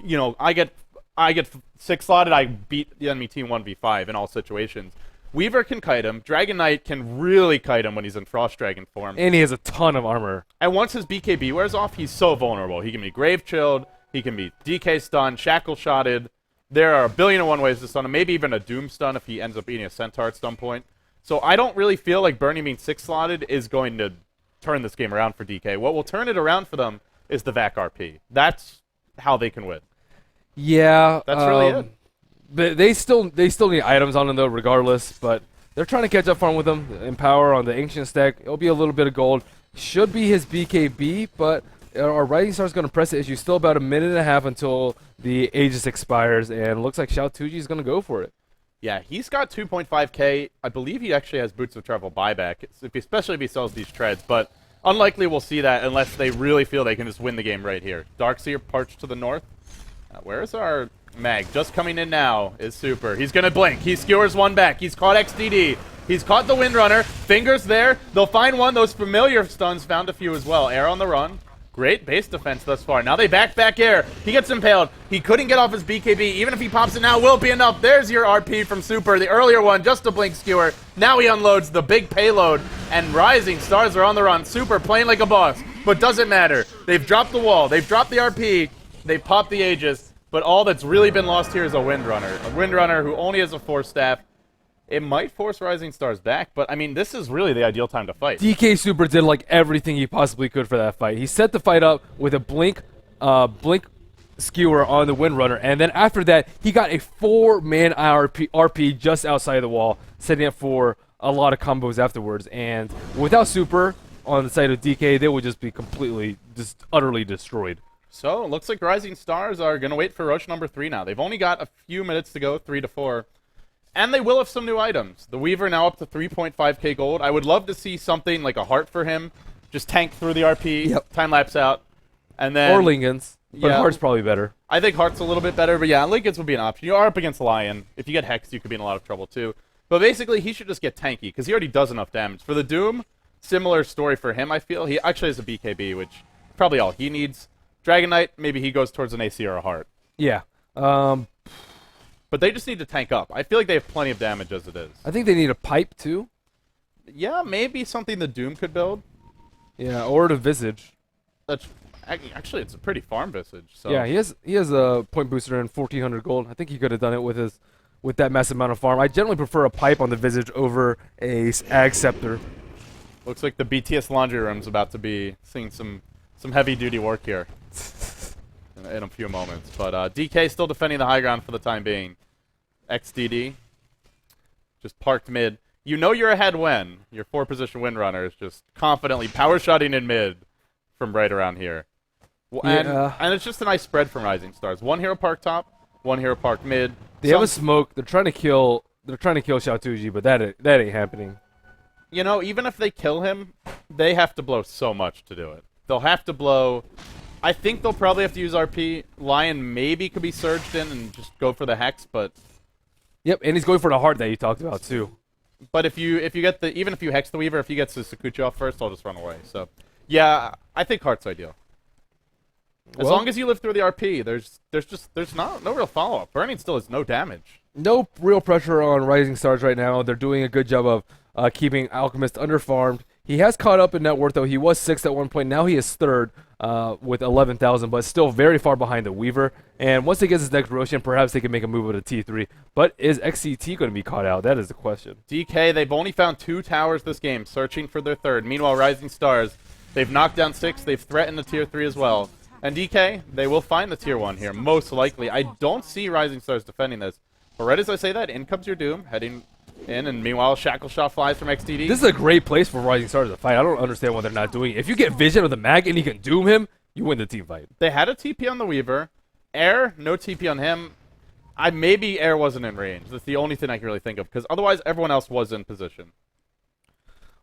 you know, I get 6-slotted, I beat the enemy team 1v5 in all situations. Weaver can kite him. Dragon Knight can really kite him when he's in Frost Dragon form. And he has a ton of armor. And once his BKB wears off, he's so vulnerable. He can be Grave Chilled, he can be DK stunned, Shackle Shotted. There are a billion and one ways to stun him, maybe even a Doom stun if he ends up beating a Centaur at some point. So I don't really feel like Burning being 6-slotted is going to turn this game around for DK. What will turn it around for them is the VAC RP. That's how they can win. Yeah. That's really it. But they still need items on them though, regardless. But they're trying to catch up farm with them. Empower on the Ancient stack. It'll be a little bit of gold. Should be his BKB, but our Rising Star's going to press the issue. Still about a minute and a half until the Aegis expires, and looks like Xiao Tuji is going to go for it. Yeah, he's got 2.5k. I believe he actually has Boots of Travel buyback, especially if he sells these treads. But unlikely we'll see that unless they really feel they can just win the game right here. Darkseer parched to the north. Where is our Mag just coming in now is Super. He's going to blink. He skewers one back. He's caught XDD. He's caught the Windrunner. Fingers there. They'll find one. Those familiar stuns found a few as well. Air on the run. Great base defense thus far. Now they back air. He gets impaled. He couldn't get off his BKB. Even if he pops it now, will be enough. There's your RP from Super. The earlier one, just a blink skewer. Now he unloads the big payload. And Rising Stars are on the run. Super playing like a boss. But doesn't matter. They've dropped the wall. They've dropped the RP. They've popped the Aegis. But all that's really been lost here is a Windrunner. A Windrunner who only has a 4-staff. It might force Rising Stars back, but, I mean, this is really the ideal time to fight. DK Super did, like, everything he possibly could for that fight. He set the fight up with a blink skewer on the Windrunner, and then after that, he got a 4-man RP just outside of the wall, setting up for a lot of combos afterwards. And without Super on the side of DK, they would just be completely, just utterly destroyed. So, it looks like Rising Stars are going to wait for Roche number 3 now. They've only got a few minutes to go, 3 to 4. And they will have some new items. The Weaver now up to 3.5k gold. I would love to see something like a Heart for him. Just tank through the RP, time lapse out. And then, or Lincolns, but Heart's probably better. I think Heart's a little bit better, but yeah, Lincolns would be an option. You are up against Lion. If you get Hexed, you could be in a lot of trouble too. But basically, he should just get tanky, because he already does enough damage. For the Doom, similar story for him, I feel. He actually has a BKB, which is probably all he needs. Dragon Knight, maybe he goes towards an AC or a Heart. Yeah. But they just need to tank up. I feel like they have plenty of damage as it is. I think they need a pipe, too. Yeah, maybe something the Doom could build. Yeah, or the Visage. That's actually, it's a pretty farm Visage. So. Yeah, he has a point booster and 1,400 gold. I think he could have done it with that massive amount of farm. I generally prefer a pipe on the Visage over a Ag Scepter. Looks like the BTS laundry room's about to be seeing some heavy-duty work here. In a few moments. But DK still defending the high ground for the time being. XDD just parked mid. You know you're ahead when your 4-position Windrunner is just confidently power-shotting in mid from right around here. And it's just a nice spread from Rising Stars. One hero parked top, one hero parked mid. They have a smoke. They're trying to kill Xiaotuji, but that ain't happening. You know, even if they kill him, they have to blow so much to do it. They'll have to blow. I think they'll probably have to use RP. Lion maybe could be surged in and just go for the Hex, but... Yep, and he's going for the Heart that you talked about, too. But if you get the... Even if you Hex the Weaver, if he gets the Sakuchi off first, I'll just run away. So, yeah, I think Heart's ideal. As long as you live through the RP, there's no real follow-up. Burning still has no damage. No real pressure on Rising Stars right now. They're doing a good job of keeping Alchemist underfarmed. He has caught up in net worth, though. He was 6th at one point. Now he is 3rd with 11,000, but still very far behind the Weaver. And once he gets his next Roshan, perhaps they can make a move with a T3. But is XCT going to be caught out? That is the question. DK, they've only found 2 towers this game, searching for their 3rd. Meanwhile, Rising Stars, they've knocked down 6. They've threatened the Tier 3 as well. And DK, they will find the Tier 1 here, most likely. I don't see Rising Stars defending this. But right as I say that, in comes your Doom, heading in, and meanwhile, Shackle Shot flies from XDD. This is a great place for Rising Stars to fight. I don't understand why they're not doing it. If you get Vision of the Mag and you can Doom him, you win the team fight. They had a TP on the Weaver. Air, no TP on him. Maybe Air wasn't in range. That's the only thing I can really think of, because otherwise everyone else was in position.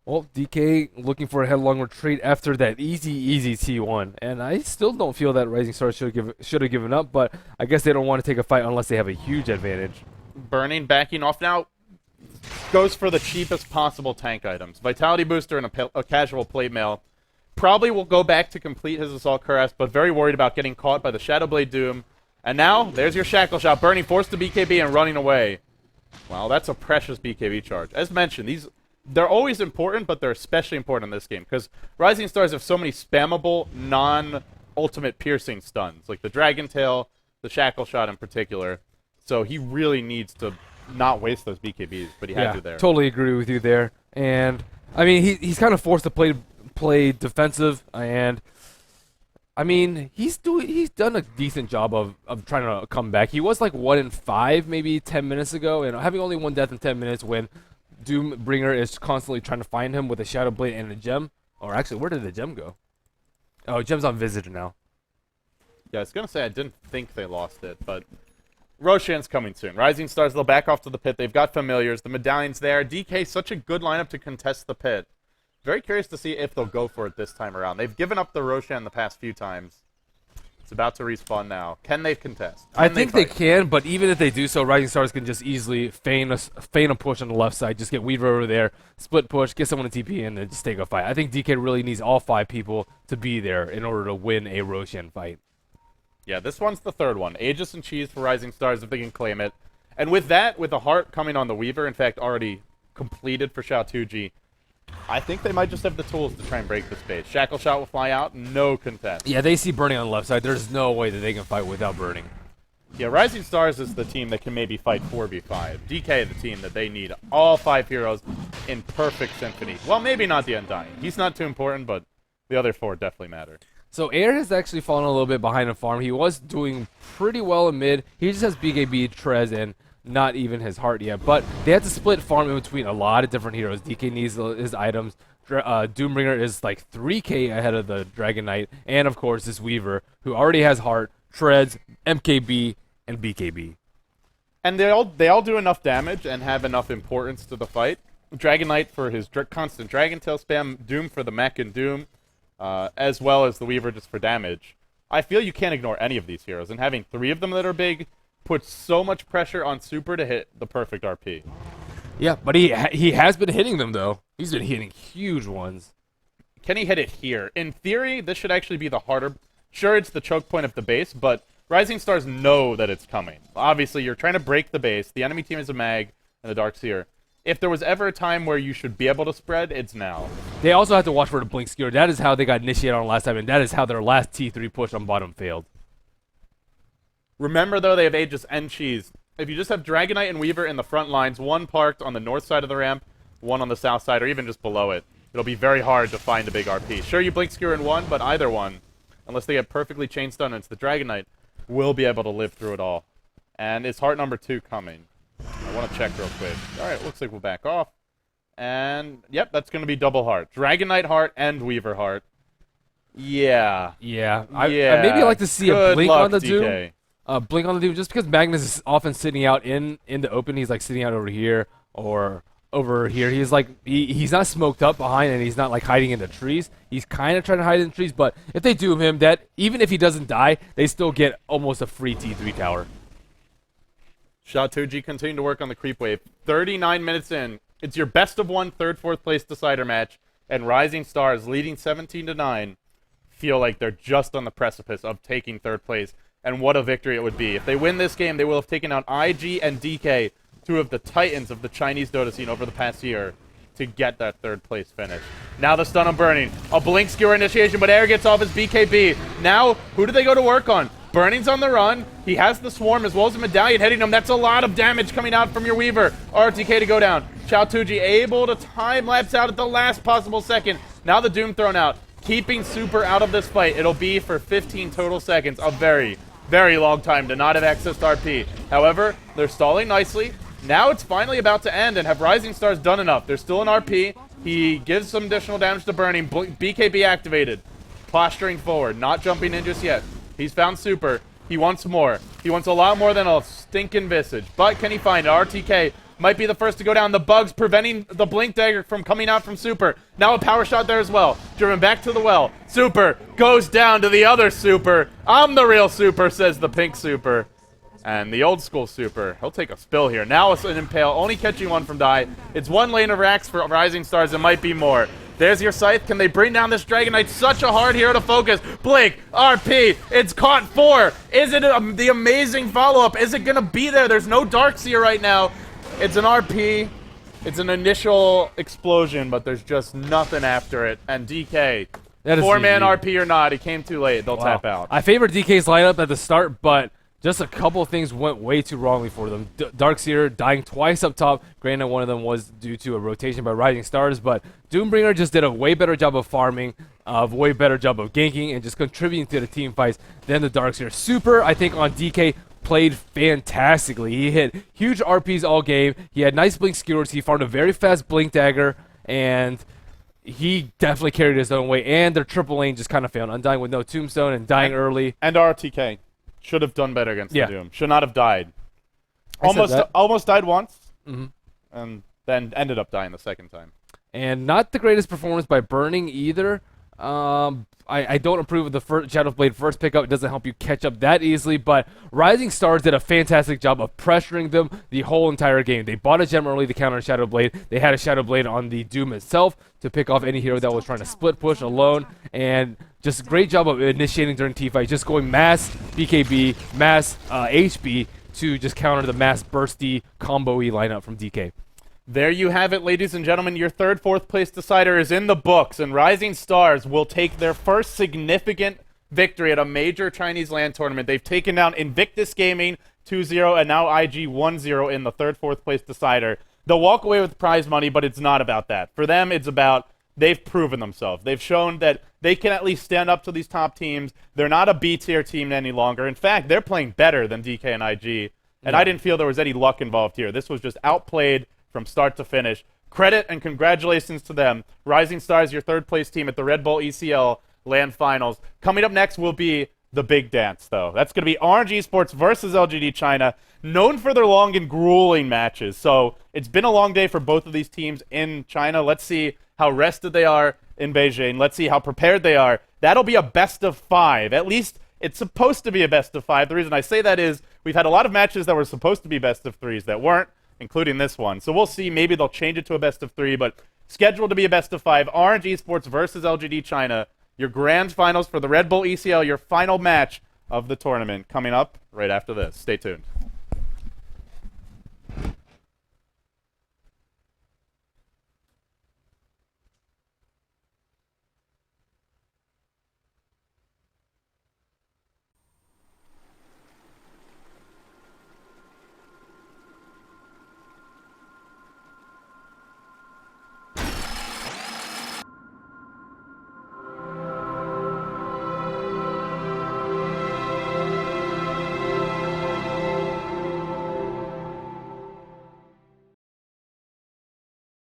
Well, DK looking for a headlong retreat after that easy T1. And I still don't feel that Rising Stars should have given up, but I guess they don't want to take a fight unless they have a huge advantage. Burning, backing off now. Goes for the cheapest possible tank items. Vitality Booster and a casual Plate Mail. Probably will go back to complete his Assault Cuirass, but very worried about getting caught by the Shadowblade Doom. And now, there's your Shackle Shot. Burning, forced to BKB and running away. Wow, that's a precious BKB charge. As mentioned, they're always important, but they're especially important in this game, because Rising Stars have so many spammable, non-ultimate piercing stuns, like the Dragon Tail, the Shackle Shot in particular. So he really needs to not waste those BKBs, but he had to there. Totally agree with you there. And I mean, he's kind of forced to play defensive, and I mean, he's done a decent job of trying to come back. He was like 1 in 5 maybe 10 minutes ago, and having only 1 death in 10 minutes when Doombringer is constantly trying to find him with a Shadow Blade and a gem. Or actually, where did the gem go? Oh, gem's on Visage now. Yeah, I was gonna say I didn't think they lost it, but Roshan's coming soon. Rising Stars, they'll back off to the pit. They've got familiars. The medallion's there. DK, such a good lineup to contest the pit. Very curious to see if they'll go for it this time around. They've given up the Roshan the past few times. about to respawn now. Can they contest? I think they can, but even if they do so, Rising Stars can just easily feign a push on the left side, just get Weaver over there, split push, get someone to TP in, and just take a fight. I think DK really needs all 5 people to be there in order to win a Roshan fight. Yeah, this one's the third one. Aegis and Cheese for Rising Stars if they can claim it. And with that, with the heart coming on the Weaver, in fact, already completed for Xiao2G, I think they might just have the tools to try and break the space. Shackle Shot will fly out, no contest. Yeah, they see Burning on the left side. There's no way that they can fight without Burning. Yeah, Rising Stars is the team that can maybe fight 4v5. DK the team that they need all 5 heroes in perfect symphony. Well, maybe not the Undying. He's not too important, but the other 4 definitely matter. So Air has actually fallen a little bit behind in farm. He was doing pretty well in mid. He just has BKB, Trez, and not even his heart yet. But they had to split farm in between a lot of different heroes. DK needs his items. Doombringer is like 3k ahead of the Dragon Knight. And of course this Weaver, who already has heart, Trez, MKB, and BKB. And they all do enough damage and have enough importance to the fight. Dragon Knight for his constant Dragon Tail spam, Doom for the mech and Doom, as well as the Weaver just for damage. I feel you can't ignore any of these heroes, and having 3 of them that are big puts so much pressure on Super to hit the perfect RP. Yeah, but he has been hitting them, though. He's been hitting huge ones. Can he hit it here? In theory, this should actually be the harder... Sure, it's the choke point of the base, but Rising Stars know that it's coming. Obviously, you're trying to break the base. The enemy team is a mag and the Darkseer. If there was ever a time where you should be able to spread, it's now. They also have to watch for the blink skewer. That is how they got initiated on last time, and that is how their last T3 push on bottom failed. Remember, though, they have Aegis and Cheese. If you just have Dragonite and Weaver in the front lines, one parked on the north side of the ramp, one on the south side, or even just below it, it'll be very hard to find a big RP. Sure, you blink skewer in one, but either one, unless they get perfectly chain stun and it's the Dragonite, will be able to live through it all. And is heart number 2 coming? I want to check real quick. Alright, looks like we'll back off. And, yep, that's going to be double heart. Dragonite heart and Weaver heart. Yeah. Yeah. I maybe like to see a blink on the Doom. Blink on the Doom, just because Magnus is often sitting out in the open. He's like sitting out over here or over here. He's like he's not smoked up behind, and he's not like hiding in the trees. He's kind of trying to hide in the trees, but if they doom him, that even if he doesn't die, they still get almost a free T3 tower. Xiao2G continuing to work on the creep wave. 39 minutes in. It's your best of 1 third, 4th place decider match, and Rising Stars leading 17-9 feel like they're just on the precipice of taking 3rd place. And what a victory it would be. If they win this game, they will have taken out IG and DK, 2 of the titans of the Chinese Dota scene over the past year, to get that 3rd place finish. Now the stun on Burning. A blink skewer initiation, but Air gets off his BKB. Now, who do they go to work on? Burning's on the run. He has the swarm as well as the medallion hitting him. That's a lot of damage coming out from your Weaver. RTK to go down. Xiao2G able to time lapse out at the last possible second. Now the Doom thrown out. Keeping Super out of this fight. It'll be for 15 total seconds. A very, very long time to not have access to RP. However, they're stalling nicely. Now it's finally about to end, and have Rising Stars done enough? There's still an RP. He gives some additional damage to Burning. BKB activated. Posturing forward. Not jumping in just yet. He's found Super. He wants more. He wants a lot more than a stinking Visage. But can he find it? RTK might be the first to go down. The bugs preventing the Blink Dagger from coming out from Super. Now a power shot there as well. Driven back to the well. Super goes down to the other Super. I'm the real Super, says the pink Super. And the old school Super. He'll take a spill here. Now it's an Impale, only catching 1 from Die. It's 1 lane of racks for Rising Stars. It might be more. There's your Scythe. Can they bring down this Dragonite? Such a hard hero to focus. Blink, RP, it's caught 4. Is it the amazing follow-up? Is it going to be there? There's no Darkseer right now. It's an RP. It's an initial explosion, but there's just nothing after it. And DK, 4-man RP or not, he came too late. They'll tap out. I favored DK's lineup at the start, but just a couple things went way too wrongly for them. Darkseer dying twice up top. Granted, one of them was due to a rotation by Rising Stars, but Doombringer just did a way better job of farming, a way better job of ganking, and just contributing to the team fights than the Darkseer. Super, I think, on DK played fantastically. He hit huge RPs all game. He had nice blink skewers. He farmed a very fast blink dagger, and he definitely carried his own weight. And their triple lane just kind of failed. Undying with no tombstone and dying early. And RTK. Should have done better against the Doom. Should not have died. Almost died once, and then ended up dying the second time. And not the greatest performance by Burning either. I don't approve of the Shadow Blade first pickup. It doesn't help you catch up that easily, but Rising Stars did a fantastic job of pressuring them the whole entire game. They bought a gem early to counter Shadow Blade. They had a Shadow Blade on the Doom itself to pick off any hero that was trying to split push alone, and just great job of initiating during T-fight, just going mass BKB, mass HB to just counter the mass bursty combo-y lineup from DK. There you have it, ladies and gentlemen. Your third, fourth place decider is in the books, and Rising Stars will take their first significant victory at a major Chinese LAN tournament. They've taken down Invictus Gaming 2-0 and now IG 1-0 in the third, fourth place decider. They'll walk away with prize money, but it's not about that. For them, it's about they've proven themselves. They've shown that they can at least stand up to these top teams. They're not a B-tier team any longer. In fact, they're playing better than DK and IG, and I didn't feel there was any luck involved here. This was just outplayed from start to finish. Credit and congratulations to them. Rising Stars, your third place team at the RedBull ECL LAN Finals. Coming up next will be the big dance, though. That's going to be Orange Esports versus LGD China, known for their long and grueling matches. So it's been a long day for both of these teams in China. Let's see how rested they are in Beijing. Let's see how prepared they are. That'll be a best of 5. At least it's supposed to be a best of 5. The reason I say that is we've had a lot of matches that were supposed to be best of 3s that weren't, including this one. So we'll see. Maybe they'll change it to a best of 3, but scheduled to be a best of 5. Orange Esports versus LGD China. Your grand finals for the RedBull ECL, your final match of the tournament, coming up right after this. Stay tuned.